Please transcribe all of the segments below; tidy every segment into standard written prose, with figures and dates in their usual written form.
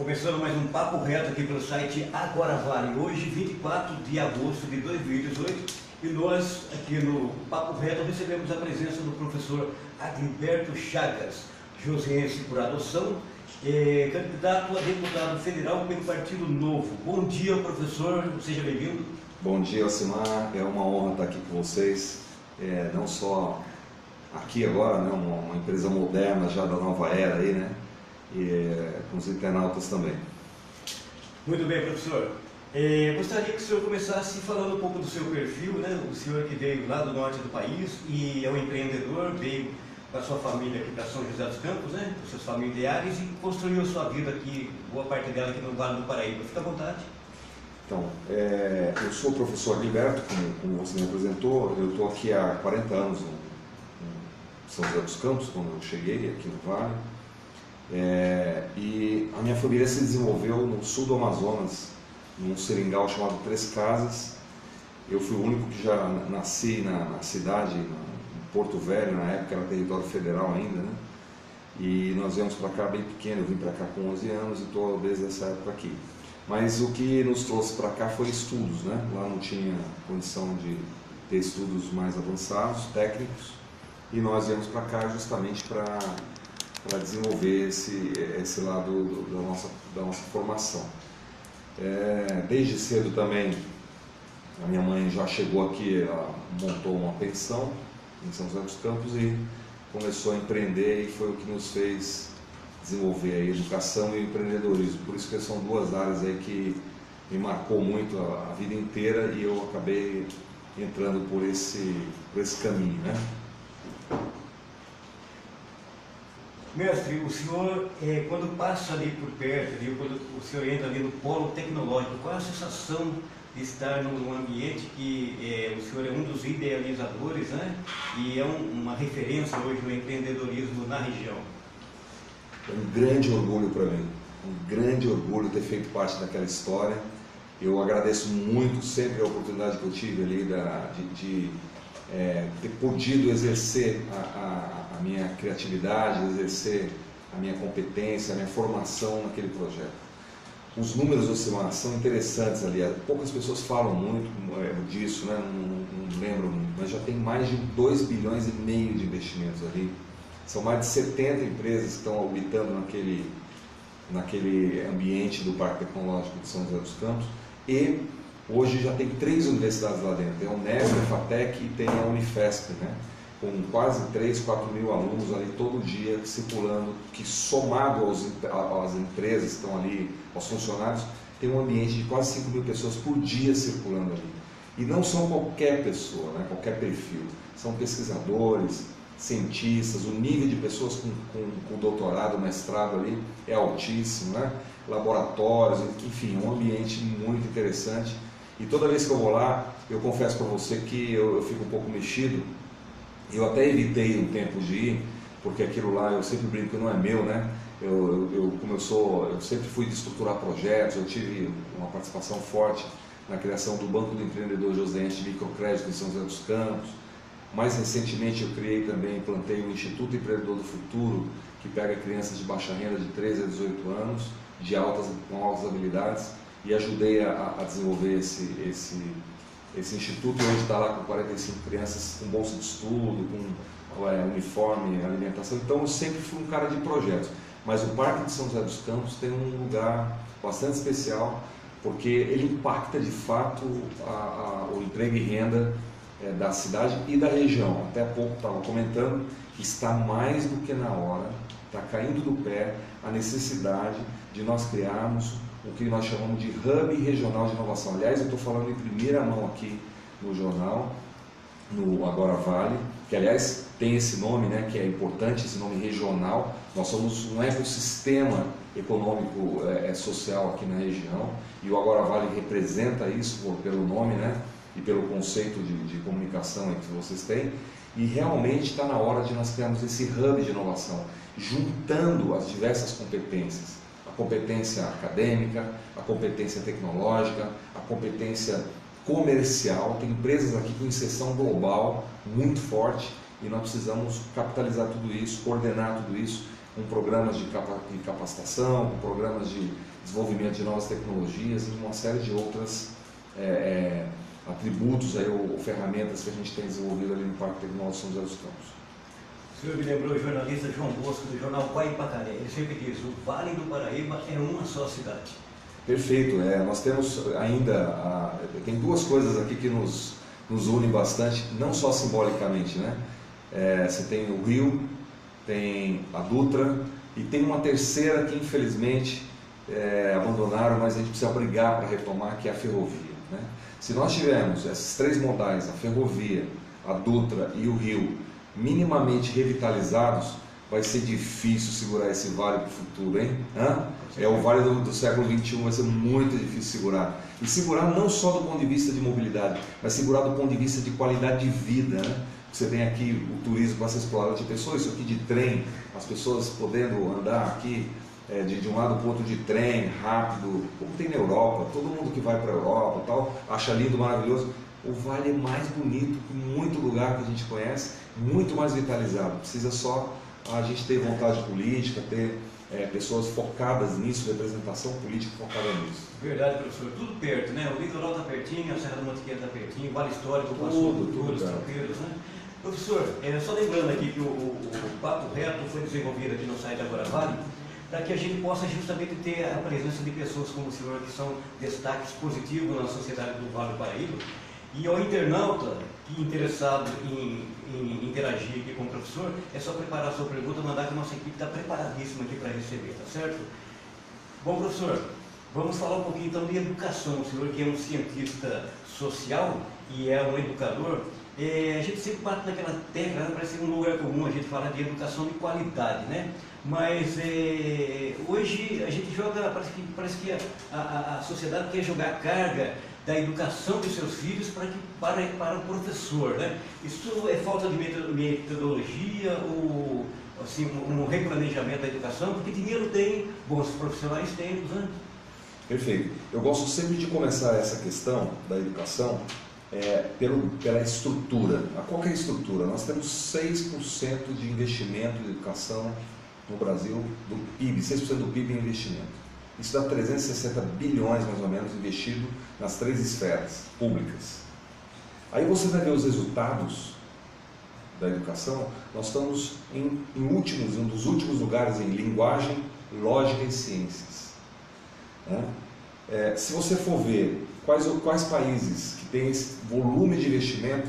Começando mais um papo reto aqui pelo site Agora Vale. Hoje, 24 de agosto de 2018, e nós aqui no papo reto recebemos a presença do professor Adilberto Chagas, joseense por adoção, candidato a deputado federal pelo Partido Novo. Bom dia, professor, seja bem-vindo. Bom dia, Alcimar, é uma honra estar aqui com vocês, não só aqui agora, né, uma empresa moderna já da nova era aí, né? E com os internautas também. Muito bem, professor. Gostaria que o senhor começasse falando um pouco do seu perfil, né? O senhor que veio lá do norte do país e é um empreendedor, veio com a sua família aqui para São José dos Campos, né? Com seus familiares, e construiu a sua vida aqui, boa parte dela aqui no Vale do Paraíba. Fica à vontade. Então, eu sou o professor Adilberto, como você me apresentou. Eu estou aqui há 40 anos em São José dos Campos, quando eu cheguei aqui no Vale. E a minha família se desenvolveu no sul do Amazonas, num seringal chamado Três Casas. Eu fui o único que já nasci na cidade, em Porto Velho, na época era território federal ainda, né? E nós viemos para cá bem pequeno, eu vim para cá com 11 anos e estou desde essa época aqui. Mas o que nos trouxe para cá foi estudos, né? Lá não tinha condição de ter estudos mais avançados, técnicos, e nós viemos para cá justamente para desenvolver esse lado da nossa formação. Desde cedo também, a minha mãe já chegou aqui, ela montou uma pensão em São José dos Campos e começou a empreender, e foi o que nos fez desenvolver a educação e o empreendedorismo. Por isso que são duas áreas aí que me marcou muito a vida inteira, e eu acabei entrando por esse caminho, né? Mestre, o senhor, quando passa ali por perto, ali, quando o senhor entra ali no polo tecnológico, qual é a sensação de estar num ambiente que o senhor é um dos idealizadores, né? E é uma referência hoje no empreendedorismo na região? É um grande orgulho para mim, um grande orgulho ter feito parte daquela história. Eu agradeço muito sempre a oportunidade que eu tive ali de ter podido exercer a minha criatividade, exercer a minha competência, a minha formação naquele projeto. Os números da Alcimar são interessantes ali, poucas pessoas falam muito disso, né? Não lembro muito, mas já tem mais de 2,5 bilhões de investimentos ali. São mais de 70 empresas que estão orbitando naquele ambiente do Parque Tecnológico de São José dos Campos, e hoje já tem 3 universidades lá dentro. Tem a Unesp, a FATEC e tem a Unifesp, né? Com quase 3, 4 mil alunos ali todo dia circulando, que somado às empresas que estão ali, aos funcionários, tem um ambiente de quase 5 mil pessoas por dia circulando ali. E não são qualquer pessoa, né? Qualquer perfil. São pesquisadores, cientistas, o nível de pessoas com doutorado, mestrado ali é altíssimo, né? Laboratórios, enfim, um ambiente muito interessante. E toda vez que eu vou lá, eu confesso para você que eu fico um pouco mexido. Eu até evitei um tempo de ir, porque aquilo lá, eu sempre brinco que não é meu, né? Eu sempre fui de estruturar projetos, eu tive uma participação forte na criação do Banco do Empreendedor Joseense de Microcrédito em São José dos Campos. Mais recentemente eu criei também, implantei o Instituto Empreendedor do Futuro, que pega crianças de baixa renda de 13 a 18 anos, com altas habilidades, e ajudei a desenvolver esse instituto. Hoje está lá com 45 crianças com bolsa de estudo, com uniforme, alimentação. Então eu sempre fui um cara de projetos. Mas o Parque de São José dos Campos tem um lugar bastante especial, porque ele impacta de fato o emprego e renda da cidade e da região. Até há pouco estava comentando que está mais do que na hora, está caindo do pé a necessidade de nós criarmos o que nós chamamos de Hub Regional de Inovação. Aliás, eu estou falando em primeira mão aqui no jornal, no Agora Vale, que aliás tem esse nome, né, que é importante, esse nome regional. Nós somos um ecossistema econômico social aqui na região, e o Agora Vale representa isso pelo nome, né, e pelo conceito de comunicação que vocês têm. E realmente está na hora de nós criarmos esse hub de inovação, juntando as diversas competências. A competência acadêmica, a competência tecnológica, a competência comercial. Tem empresas aqui com inserção global muito forte, e nós precisamos capitalizar tudo isso, coordenar tudo isso com programas de capacitação, com programas de desenvolvimento de novas tecnologias e uma série de outras atributos aí, ou ferramentas que a gente tem desenvolvido ali no Parque Tecnológico São José dos Campos. O senhor me lembrou o jornalista João Bosco, do jornal Pai Pacaré. Ele sempre diz: o Vale do Paraíba é uma só cidade. Perfeito. Nós temos ainda, tem duas coisas aqui que nos unem bastante, não só simbolicamente, né? Você tem o rio, tem a Dutra e tem uma terceira que infelizmente abandonaram, mas a gente precisa brigar para retomar, que é a ferrovia, né? Se nós tivermos esses três modais, a ferrovia, a Dutra e o rio, minimamente revitalizados, vai ser difícil segurar esse vale para o futuro, hein? O vale do século XXI vai ser muito difícil segurar. E segurar não só do ponto de vista de mobilidade, mas segurar do ponto de vista de qualidade de vida, né? Você tem aqui o turismo para ser explorado de pessoas, isso aqui de trem, as pessoas podendo andar aqui de um lado para o outro de trem, rápido, como tem na Europa, todo mundo que vai para a Europa tal, acha lindo, maravilhoso. O vale é mais bonito que muito lugar que a gente conhece, muito mais vitalizado. Precisa só a gente ter vontade política, ter pessoas focadas nisso, representação política focada nisso. Verdade, professor. Tudo perto, né? O litoral está pertinho, a Serra da Mantiqueira está pertinho, o Vale Histórico, o Açúcar, os Tropeiros, né? Professor, só lembrando aqui que o Papo Reto foi desenvolvido aqui no site Agora Vale, para que a gente possa justamente ter a presença de pessoas como o senhor, que são destaques positivos na sociedade do Vale do Paraíba. E ao internauta que interessado em interagir aqui com o professor, é só preparar a sua pergunta, mandar que a nossa equipe está preparadíssima aqui para receber, tá certo? Bom, professor, vamos falar um pouquinho então de educação. O senhor que é um cientista social e é um educador, a gente sempre bate naquela tecla, né? Parece um lugar comum a gente falar de educação de qualidade, né? Mas hoje a gente joga, parece que a sociedade quer jogar a carga da educação dos seus filhos para o professor, né? Isso é falta de metodologia ou assim, um replanejamento da educação, porque dinheiro tem, bons profissionais temos, né? Perfeito. Eu gosto sempre de começar essa questão da educação pela estrutura. Qual que é a estrutura? Nós temos 6% de investimento em educação no Brasil, do PIB, 6% do PIB em investimento. Isso dá 360 bilhões, mais ou menos, investido nas três esferas públicas. Aí você vai ver os resultados da educação. Nós estamos em um dos últimos lugares em linguagem, lógica e ciências, né? Se você for ver quais países que têm esse volume de investimento,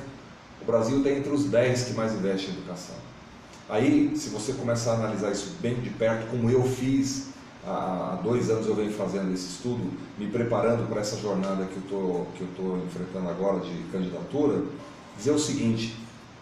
o Brasil está entre os 10 que mais investem em educação. Aí, se você começar a analisar isso bem de perto, como eu fiz, há 2 anos eu venho fazendo esse estudo, me preparando para essa jornada que eu estou enfrentando agora de candidatura, dizer o seguinte: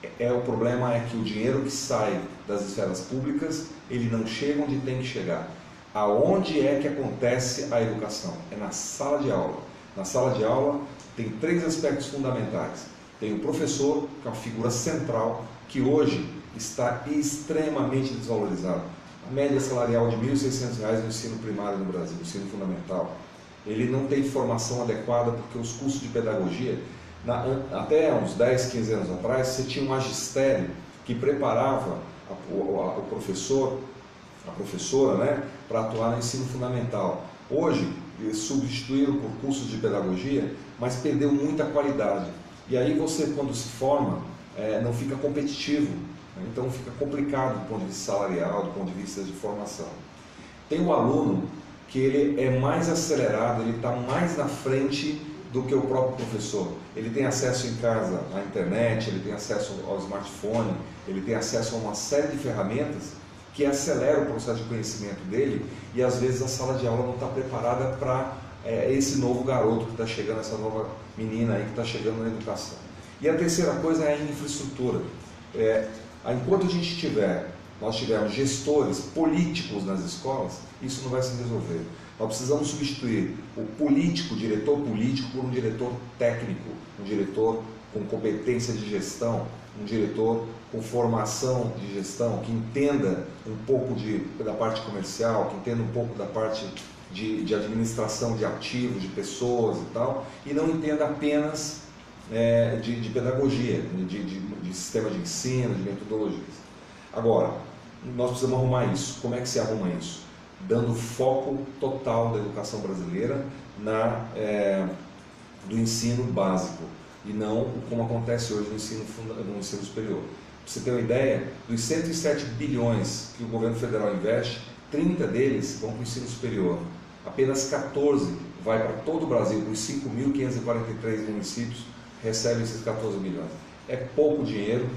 o problema é que o dinheiro que sai das esferas públicas, ele não chega onde tem que chegar. Aonde é que acontece a educação? É na sala de aula. Na sala de aula tem 3 aspectos fundamentais. Tem o professor, que é uma figura central, que hoje está extremamente desvalorizado. A média salarial de R$ 1.600 no ensino primário no Brasil, no ensino fundamental. Ele não tem formação adequada porque os cursos de pedagogia, até uns 10, 15 anos atrás, você tinha um magistério que preparava o professor, a professora, né, para atuar no ensino fundamental. Hoje, eles substituíram por cursos de pedagogia, mas perdeu muita qualidade. E aí você, quando se forma, não fica competitivo. Então fica complicado do ponto de vista salarial, do ponto de vista de formação. Tem o aluno que ele é mais acelerado, ele está mais na frente do que o próprio professor. Ele tem acesso em casa à internet, ele tem acesso ao smartphone, ele tem acesso a uma série de ferramentas que acelera o processo de conhecimento dele, e às vezes a sala de aula não está preparada para esse novo garoto que está chegando, essa nova menina aí que está chegando na educação. E a terceira coisa é a infraestrutura. Enquanto nós tivermos gestores políticos nas escolas, isso não vai se resolver. Nós precisamos substituir o político, o diretor político, por um diretor técnico, um diretor com competência de gestão, um diretor com formação de gestão, que entenda um pouco da parte comercial, que entenda um pouco da parte de administração de ativos, de pessoas e tal, e não entenda apenas de pedagogia, de sistema de ensino, de metodologias. Agora, nós precisamos arrumar isso. Como é que se arruma isso? Dando foco total da educação brasileira do ensino básico e não como acontece hoje no ensino superior. Para você ter uma ideia, dos 107 bilhões que o governo federal investe, 30 deles vão para o ensino superior. Apenas 14 vai para todo o Brasil, para os 5.543 municípios recebem esses 14 bilhões. É pouco dinheiro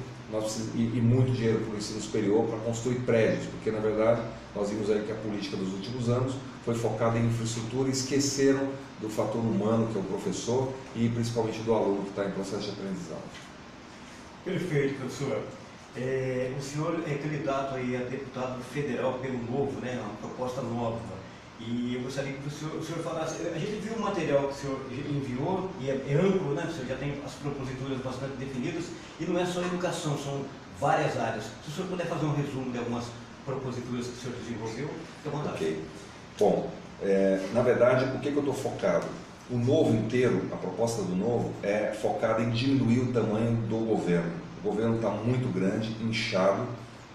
e muito dinheiro para o ensino superior para construir prédios, porque na verdade nós vimos aí que a política dos últimos anos foi focada em infraestrutura e esqueceram do fator humano, que é o professor, e principalmente do aluno que está em processo de aprendizado. Perfeito, professor. O senhor é candidato aí a deputado federal pelo Novo, né, uma proposta nova. E eu gostaria que o senhor falasse, a gente viu o material que o senhor enviou, e é amplo, né? O senhor já tem as proposituras bastante definidas, e não é só educação, são várias áreas. Se o senhor puder fazer um resumo de algumas proposituras que o senhor desenvolveu, fique à vontade. Ok. Bom, na verdade, o que eu estou focado? O Novo inteiro, a proposta do Novo, é focada em diminuir o tamanho do governo. O governo está muito grande, inchado,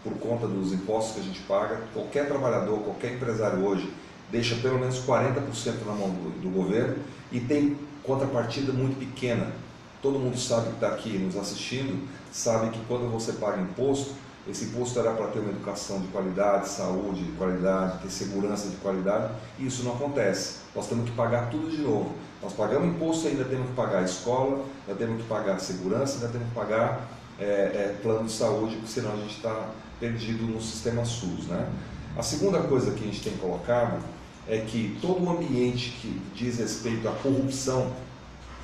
por conta dos impostos que a gente paga. Qualquer trabalhador, qualquer empresário hoje, deixa pelo menos 40% na mão do governo e tem contrapartida muito pequena. Todo mundo sabe que está aqui nos assistindo, sabe que quando você paga imposto, esse imposto era para ter uma educação de qualidade, saúde de qualidade, ter segurança de qualidade, e isso não acontece. Nós temos que pagar tudo de novo. Nós pagamos imposto e ainda temos que pagar a escola, ainda temos que pagar a segurança, ainda temos que pagar plano de saúde, porque senão a gente está perdido no sistema SUS, né? A segunda coisa que a gente tem colocado é que todo o ambiente que diz respeito à corrupção,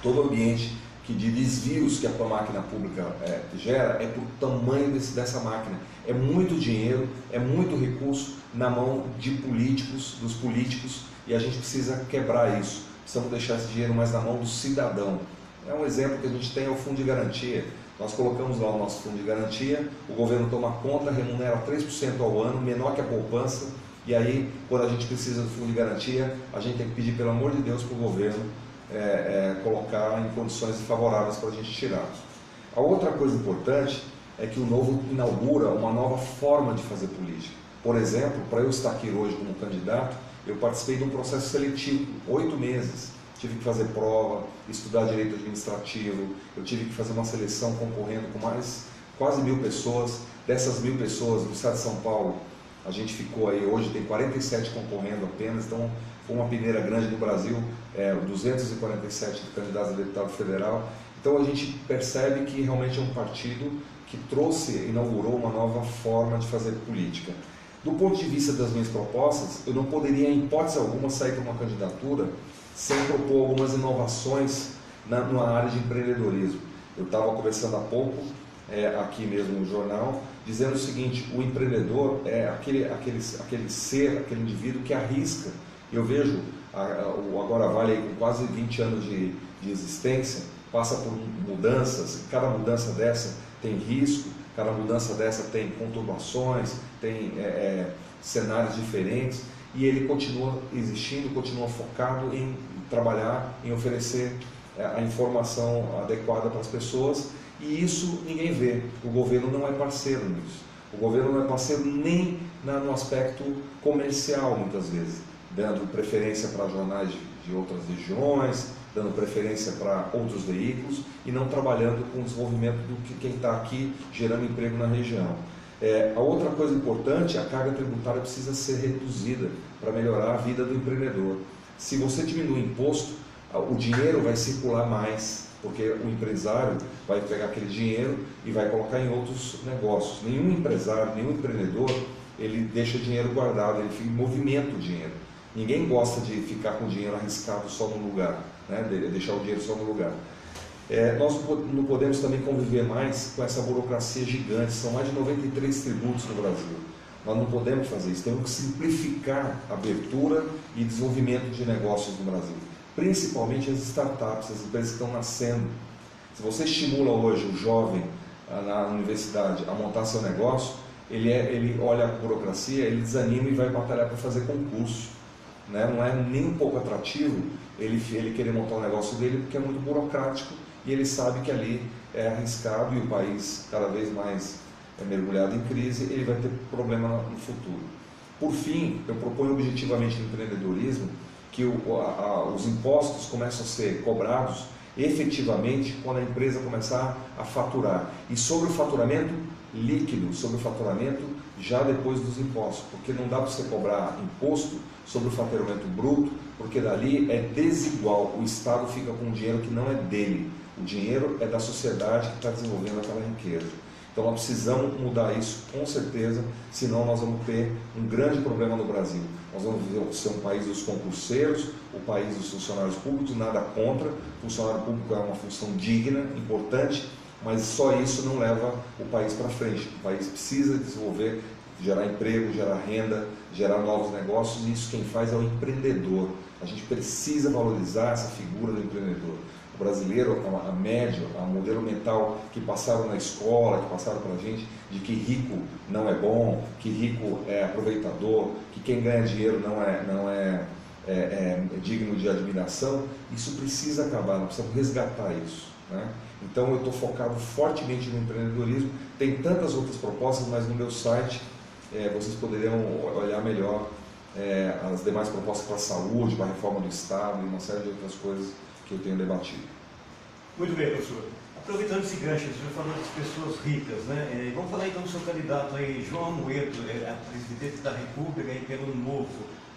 todo o ambiente de desvios que a máquina pública gera, é por tamanho dessa máquina. É muito dinheiro, é muito recurso na mão de políticos, dos políticos, e a gente precisa quebrar isso. Precisamos deixar esse dinheiro mais na mão do cidadão. Um exemplo que a gente tem é o Fundo de Garantia. Nós colocamos lá o nosso Fundo de Garantia, o governo toma conta, remunera 3% ao ano, menor que a poupança, e aí, quando a gente precisa do Fundo de Garantia, a gente tem que pedir, pelo amor de Deus, para o governo colocar em condições favoráveis para a gente tirar. A outra coisa importante é que o Novo inaugura uma nova forma de fazer política. Por exemplo, para eu estar aqui hoje como candidato, eu participei de um processo seletivo, 8 meses. Tive que fazer prova, estudar direito administrativo, eu tive que fazer uma seleção concorrendo com quase 1.000 pessoas. Dessas 1.000 pessoas, no estado de São Paulo, a gente ficou aí, hoje tem 47 concorrendo apenas, então foi uma peneira grande no Brasil, 247 candidatos a deputado federal. Então a gente percebe que realmente é um partido que inaugurou uma nova forma de fazer política. Do ponto de vista das minhas propostas, eu não poderia, em hipótese alguma, sair para uma candidatura sem propor algumas inovações na área de empreendedorismo. Eu estava conversando há pouco, aqui mesmo no jornal, dizendo o seguinte: o empreendedor é aquele ser, aquele indivíduo que arrisca. Eu vejo o Agora Vale aí, com quase 20 anos de existência, passa por mudanças, cada mudança dessa tem risco, cada mudança dessa tem conturbações, tem cenários diferentes, e ele continua existindo, continua focado em trabalhar, em oferecer a informação adequada para as pessoas, e isso ninguém vê. O governo não é parceiro nisso. O governo não é parceiro nem no aspecto comercial, muitas vezes, dando preferência para jornais de outras regiões, dando preferência para outros veículos e não trabalhando com o desenvolvimento do quem está aqui gerando emprego na região. A outra coisa importante, a carga tributária precisa ser reduzida para melhorar a vida do empreendedor. Se você diminuir o imposto, o dinheiro vai circular mais, porque o empresário vai pegar aquele dinheiro e vai colocar em outros negócios. Nenhum empresário, nenhum empreendedor, ele deixa dinheiro guardado, ele movimenta o dinheiro. Ninguém gosta de ficar com o dinheiro arriscado só no lugar, né? Deixar o dinheiro só no lugar. Nós não podemos também conviver mais com essa burocracia gigante, são mais de 93 tributos no Brasil. Nós não podemos fazer isso, temos que simplificar a abertura e desenvolvimento de negócios no Brasil, principalmente as startups, as empresas que estão nascendo. Se você estimula hoje o jovem na universidade a montar seu negócio, ele olha a burocracia, ele desanima e vai batalhar para fazer concurso. Não é nem um pouco atrativo ele querer montar o negócio dele, porque é muito burocrático e ele sabe que ali é arriscado e o país cada vez mais mergulhado em crise, ele vai ter problema no futuro. Por fim, eu proponho objetivamente no empreendedorismo que os impostos começam a ser cobrados efetivamente quando a empresa começar a faturar. E sobre o faturamento líquido, sobre o faturamento já depois dos impostos, porque não dá para você cobrar imposto sobre o faturamento bruto, porque dali é desigual, o Estado fica com um dinheiro que não é dele, o dinheiro é da sociedade que está desenvolvendo aquela riqueza. Então nós precisamos mudar isso com certeza, senão nós vamos ter um grande problema no Brasil. Nós vamos ser um país dos concurseiros, o país dos funcionários públicos, nada contra, funcionário público é uma função digna, importante, mas só isso não leva o país para frente. O país precisa desenvolver, gerar emprego, gerar renda, gerar novos negócios, e isso quem faz é o empreendedor. A gente precisa valorizar essa figura do empreendedor. O brasileiro, a média, o modelo mental que passaram na escola, que passaram para a gente, de que rico não é bom, que rico é aproveitador, que quem ganha dinheiro não é digno de admiração, isso precisa acabar, nós precisamos resgatar isso, né? Então eu estou focado fortemente no empreendedorismo, tem tantas outras propostas, mas no meu site vocês poderiam olhar melhor as demais propostas para a saúde, para a reforma do Estado e uma série de outras coisas que eu tenho debatido. Muito bem, professor. Aproveitando esse gancho, o senhor falou das pessoas ricas, né? Vamos falar então do seu candidato aí, João Amoedo, a presidente da República aí pelo Novo.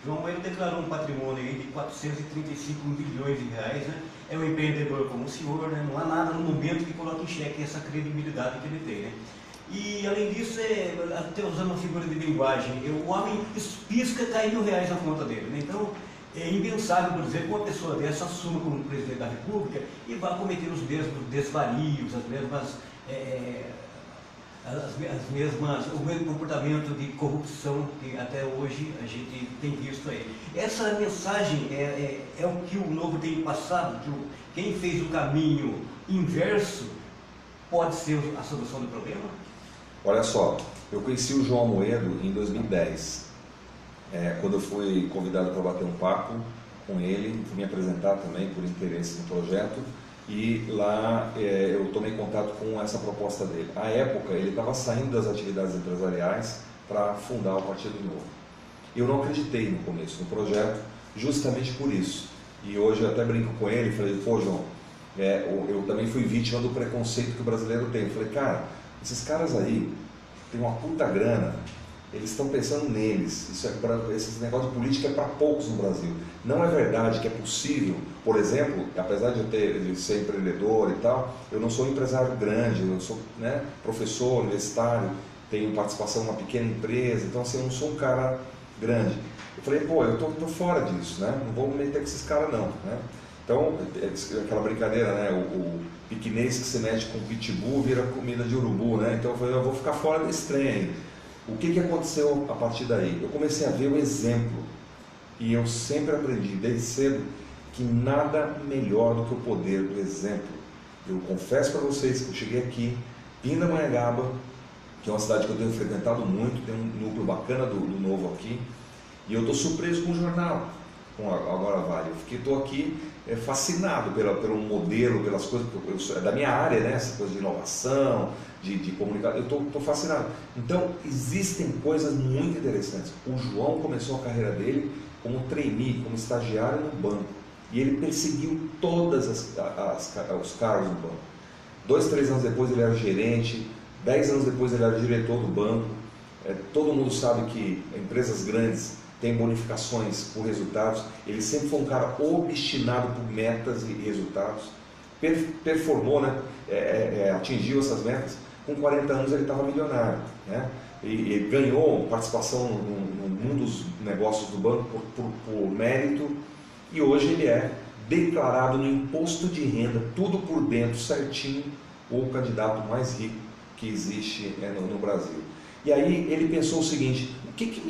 João Amoedo declarou um patrimônio aí de 435 milhões de reais, né? É um empreendedor como o senhor, né? Não há nada no momento que coloque em xeque essa credibilidade que ele tem, né? E além disso, até usando uma figura de linguagem, o homem pisca, cai R$1.000 na conta dele, né? Então, é impensável, por exemplo, que uma pessoa dessa assuma como presidente da República e vá cometer os mesmos desvarios, o mesmo comportamento de corrupção que até hoje a gente tem visto aí. Essa mensagem é o que o Novo tem passado, que quem fez o caminho inverso pode ser a solução do problema? Olha só, eu conheci o João Amoedo em 2010. Quando eu fui convidado para bater um papo com ele, fui me apresentar também por interesse no projeto, e lá eu tomei contato com essa proposta dele. À época, ele estava saindo das atividades empresariais para fundar o Partido Novo. Eu não acreditei no começo no projeto, justamente por isso. E hoje eu até brinco com ele, falei, pô João, eu também fui vítima do preconceito que o brasileiro tem. Eu falei, cara, esses caras aí têm uma puta grana, eles estão pensando neles, esse negócio de política é para poucos no Brasil. Não é verdade que é possível, por exemplo, apesar de ser empreendedor e tal, eu não sou um empresário grande, eu sou professor universitário, tenho participação em uma pequena empresa, então assim, eu não sou um cara grande. Eu falei, pô, eu tô fora disso, né? Não vou me meter com esses caras não, né? Então, aquela brincadeira, né? O piquinês que se mete com pitbull vira comida de urubu, né? Então eu falei, eu vou ficar fora desse trem aí. O que aconteceu a partir daí? Eu comecei a ver o exemplo, e eu sempre aprendi desde cedo que nada melhor do que o poder do exemplo. Eu confesso para vocês que eu cheguei aqui, Pindamonhangaba, que é uma cidade que eu tenho frequentado muito, tem um núcleo bacana do Novo aqui, e eu estou surpreso com o jornal, com Agora Vale. Eu estou aqui fascinado pelo modelo, pelas coisas, é da minha área, né? Essa coisa de inovação, de comunicação, eu estou fascinado. Então, existem coisas muito interessantes. O João começou a carreira dele como trainee, como estagiário no banco, e ele perseguiu todos os cargos do banco. 2, 3 anos depois ele era gerente, 10 anos depois ele era diretor do banco. Todo mundo sabe que empresas grandes têm bonificações por resultados. Ele sempre foi um cara obstinado por metas e resultados, performou, né? Atingiu essas metas. Com 40 anos ele estava milionário, né? E ganhou participação num dos negócios do banco por mérito, e hoje ele é declarado no imposto de renda, tudo por dentro, certinho, o candidato mais rico que existe no Brasil. E aí ele pensou o seguinte, o que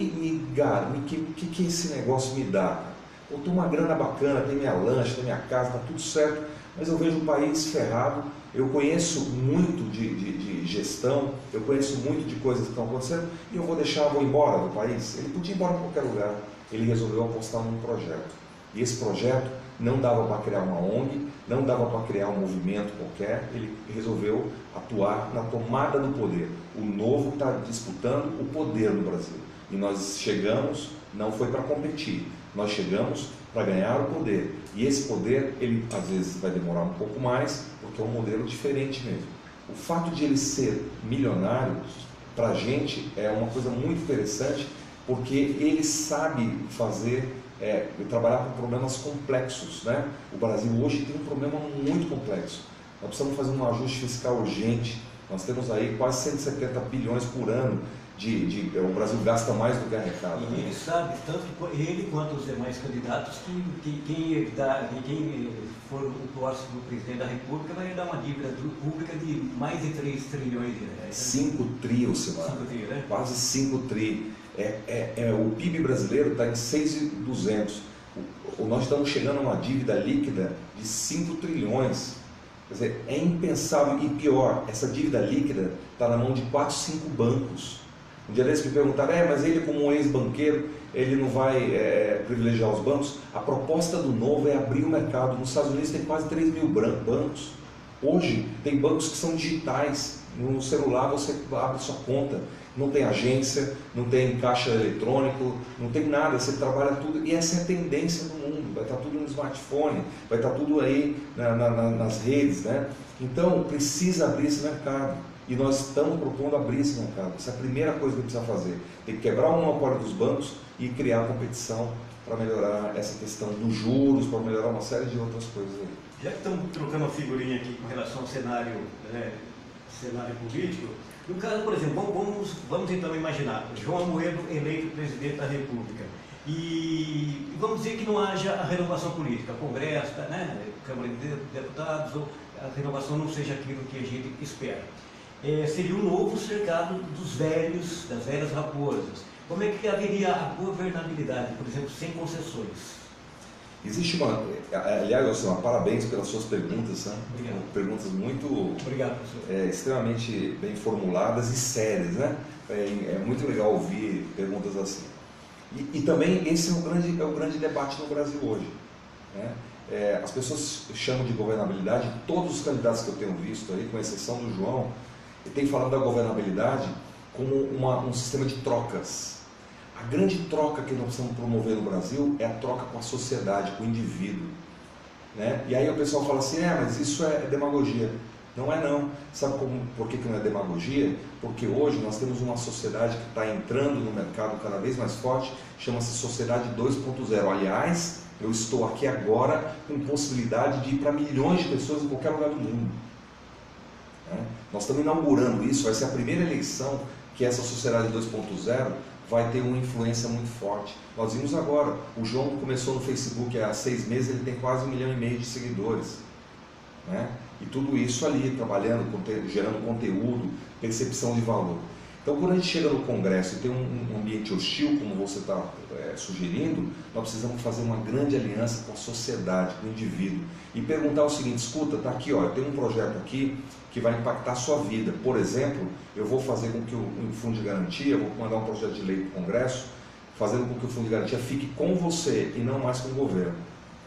esse negócio me dá? Eu tenho uma grana bacana, tem minha lancha, tem minha casa, está tudo certo, mas eu vejo o país ferrado, eu conheço muito de gestão, eu conheço muito de coisas que estão acontecendo, e eu vou embora do país. Ele podia ir embora para qualquer lugar. Ele resolveu apostar num projeto. E esse projeto não dava para criar uma ONG, não dava para criar um movimento qualquer, ele resolveu atuar na tomada do poder. O Novo está disputando o poder no Brasil. E nós chegamos, não foi para competir, nós chegamos para ganhar o poder. E esse poder, ele às vezes vai demorar um pouco mais, porque é um modelo diferente mesmo. O fato de ele ser milionário, para a gente, é uma coisa muito interessante, porque ele sabe fazer, trabalhar com problemas complexos, né? O Brasil hoje tem um problema muito complexo. Nós precisamos fazer um ajuste fiscal urgente. Nós temos aí quase 170 bilhões por ano. O Brasil gasta mais do que arrecada. E ele sabe, tanto ele quanto os demais candidatos, que quem for o próximo presidente da República vai dar uma dívida pública de mais de 3 trilhões de reais. 5 tri, Ocimar. 5 tri, né? Quase 5 tri. O PIB brasileiro está em 6.200. Nós estamos chegando a uma dívida líquida de 5 trilhões. Quer dizer, é impensável. E pior, essa dívida líquida está na mão de 4, 5 bancos. Um dia desses me perguntaram, mas ele como um ex-banqueiro, ele não vai privilegiar os bancos? A proposta do Novo é abrir o mercado. Nos Estados Unidos tem quase 3 mil bancos. Hoje tem bancos que são digitais. No celular você abre sua conta. Não tem agência, não tem caixa eletrônico, não tem nada, você trabalha tudo. E essa é a tendência do mundo. Vai estar tudo no smartphone, vai estar tudo aí nas redes, né? Então precisa abrir esse mercado. E nós estamos propondo abrir esse mercado. Essa é a primeira coisa que precisa fazer. Tem que quebrar o monopólio dos bancos e criar competição para melhorar essa questão dos juros, para melhorar uma série de outras coisas aí. Já que estamos trocando uma figurinha aqui com relação ao cenário político, no caso, por exemplo, vamos então imaginar João Amoedo eleito presidente da República. E vamos dizer que não haja a renovação política, Congresso, né, Câmara de Deputados, ou a renovação não seja aquilo que a gente espera. Seria um novo cercado dos velhos, das velhas raposas. Como é que haveria a governabilidade, por exemplo, sem concessões? Existe aliás, parabéns pelas suas perguntas, né? Perguntas muito, obrigado, professor. Extremamente bem formuladas e sérias, né? É muito legal ouvir perguntas assim. E também esse é o grande debate no Brasil hoje, né? As pessoas chamam de governabilidade, todos os candidatos que eu tenho visto aí, com exceção do João, têm falado da governabilidade como um sistema de trocas. A grande troca que nós precisamos promover no Brasil é a troca com a sociedade, com o indivíduo, né? E aí o pessoal fala assim, mas isso é demagogia. Não é não. Sabe por que não é demagogia? Porque hoje nós temos uma sociedade que está entrando no mercado cada vez mais forte, chama-se Sociedade 2.0. Aliás, eu estou aqui agora com possibilidade de ir para milhões de pessoas em qualquer lugar do mundo. Nós estamos inaugurando isso, vai ser a primeira eleição que essa Sociedade 2.0 vai ter uma influência muito forte. Nós vimos agora, o João começou no Facebook há 6 meses, ele tem quase 1,5 milhão de seguidores, né? E tudo isso ali, trabalhando, gerando conteúdo, percepção de valor. Então, quando a gente chega no Congresso e tem um ambiente hostil, como você está sugerindo, nós precisamos fazer uma grande aliança com a sociedade, com o indivíduo, e perguntar o seguinte, escuta, está aqui, eu tenho um projeto aqui que vai impactar a sua vida. Por exemplo, eu vou fazer com que o Fundo de Garantia, vou mandar um projeto de lei para o Congresso, fazendo com que o Fundo de Garantia fique com você e não mais com o governo.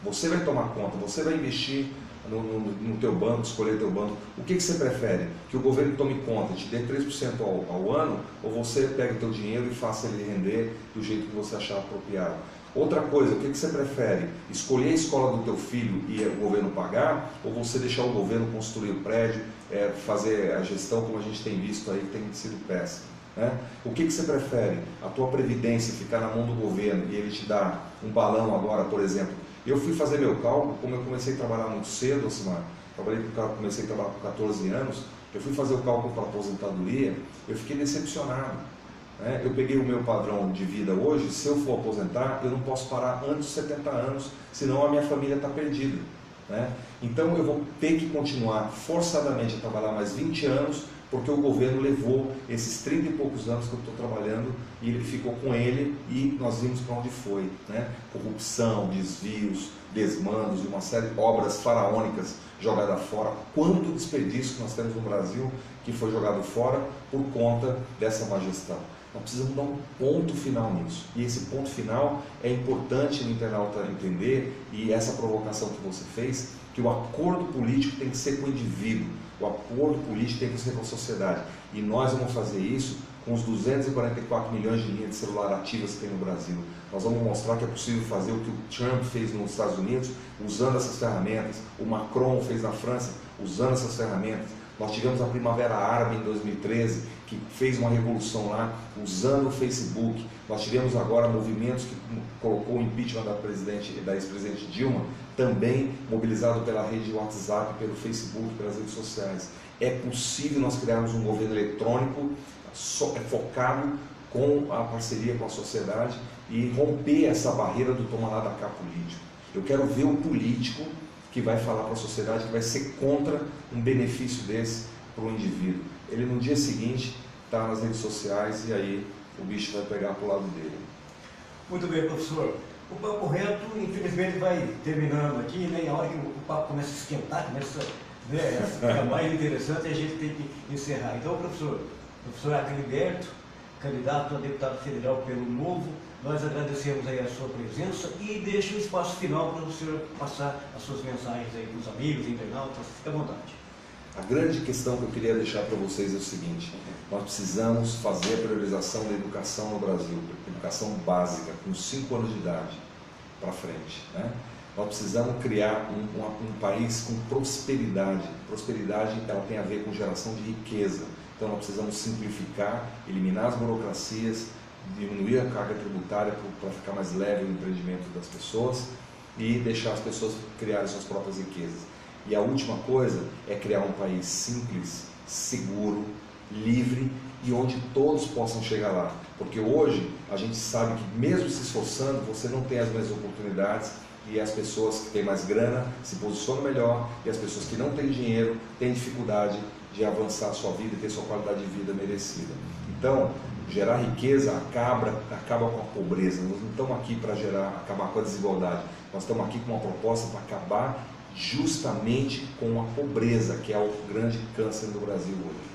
Você vai tomar conta, você vai investir no teu banco, escolher teu banco. O que você prefere? Que o governo tome conta, te dê 3% ao ano, ou você pega o teu dinheiro e faça ele render do jeito que você achar apropriado? Outra coisa, o que você prefere? Escolher a escola do teu filho e o governo pagar, ou você deixar o governo construir o prédio, fazer a gestão como a gente tem visto aí, que tem sido péssimo, né? O que você prefere? A tua previdência ficar na mão do governo e ele te dá um balão agora, por exemplo. Eu fui fazer meu cálculo, como eu comecei a trabalhar muito cedo, comecei a trabalhar com 14 anos, eu fui fazer o cálculo para aposentadoria, eu fiquei decepcionado, né? Eu peguei o meu padrão de vida hoje, se eu for aposentar, eu não posso parar antes de 70 anos, senão a minha família está perdida, né? Então eu vou ter que continuar forçadamente a trabalhar mais 20 anos, porque o governo levou esses 30 e poucos anos que eu estou trabalhando e ele ficou com ele e nós vimos para onde foi, né? Corrupção, desvios, desmandos e uma série de obras faraônicas jogadas fora. Quanto desperdício que nós temos no Brasil que foi jogado fora por conta dessa má gestão. Nós precisamos dar um ponto final nisso. E esse ponto final é importante no internauta entender, e essa provocação que você fez, que o acordo político tem que ser com o indivíduo, o acordo político tem que ser com a sociedade. E nós vamos fazer isso com os 244 milhões de linhas de celular ativas que tem no Brasil. Nós vamos mostrar que é possível fazer o que o Trump fez nos Estados Unidos, usando essas ferramentas, o Macron fez na França, usando essas ferramentas. Nós tivemos a Primavera Árabe em 2013, que fez uma revolução lá, usando o Facebook. Nós tivemos agora movimentos que colocou o impeachment da ex-presidente Dilma, também mobilizado pela rede de WhatsApp, pelo Facebook, pelas redes sociais. É possível nós criarmos um governo eletrônico focado com a parceria com a sociedade e romper essa barreira do toma lá da cá político. Eu quero ver o político que vai falar para a sociedade que vai ser contra um benefício desse para o indivíduo. Ele no dia seguinte está nas redes sociais e aí o bicho vai pegar para o lado dele. Muito bem, professor. O Papo Reto, infelizmente, vai terminando aqui, né? E a hora que o papo começa a esquentar, começa a ficar mais interessante, a gente tem que encerrar. Então, professor Agriberto, candidato a deputado federal pelo Novo, nós agradecemos aí a sua presença e deixo o espaço final para o senhor passar as suas mensagens aí para os amigos, internautas, fique à vontade. A grande questão que eu queria deixar para vocês é o seguinte: nós precisamos fazer a priorização da educação no Brasil, educação básica, com 5 anos de idade para frente, né? Nós precisamos criar um país com prosperidade. Prosperidade, ela tem a ver com geração de riqueza. Então nós precisamos simplificar, eliminar as burocracias, diminuir a carga tributária para ficar mais leve o empreendimento das pessoas e deixar as pessoas criarem suas próprias riquezas. E a última coisa é criar um país simples, seguro, livre e onde todos possam chegar lá. Porque hoje a gente sabe que mesmo se esforçando, você não tem as mesmas oportunidades e as pessoas que têm mais grana se posicionam melhor e as pessoas que não têm dinheiro têm dificuldade de avançar a sua vida e ter sua qualidade de vida merecida. Então, gerar riqueza acaba com a pobreza. Nós não estamos aqui para acabar com a desigualdade. Nós estamos aqui com uma proposta para acabar justamente com a pobreza, que é o grande câncer do Brasil hoje.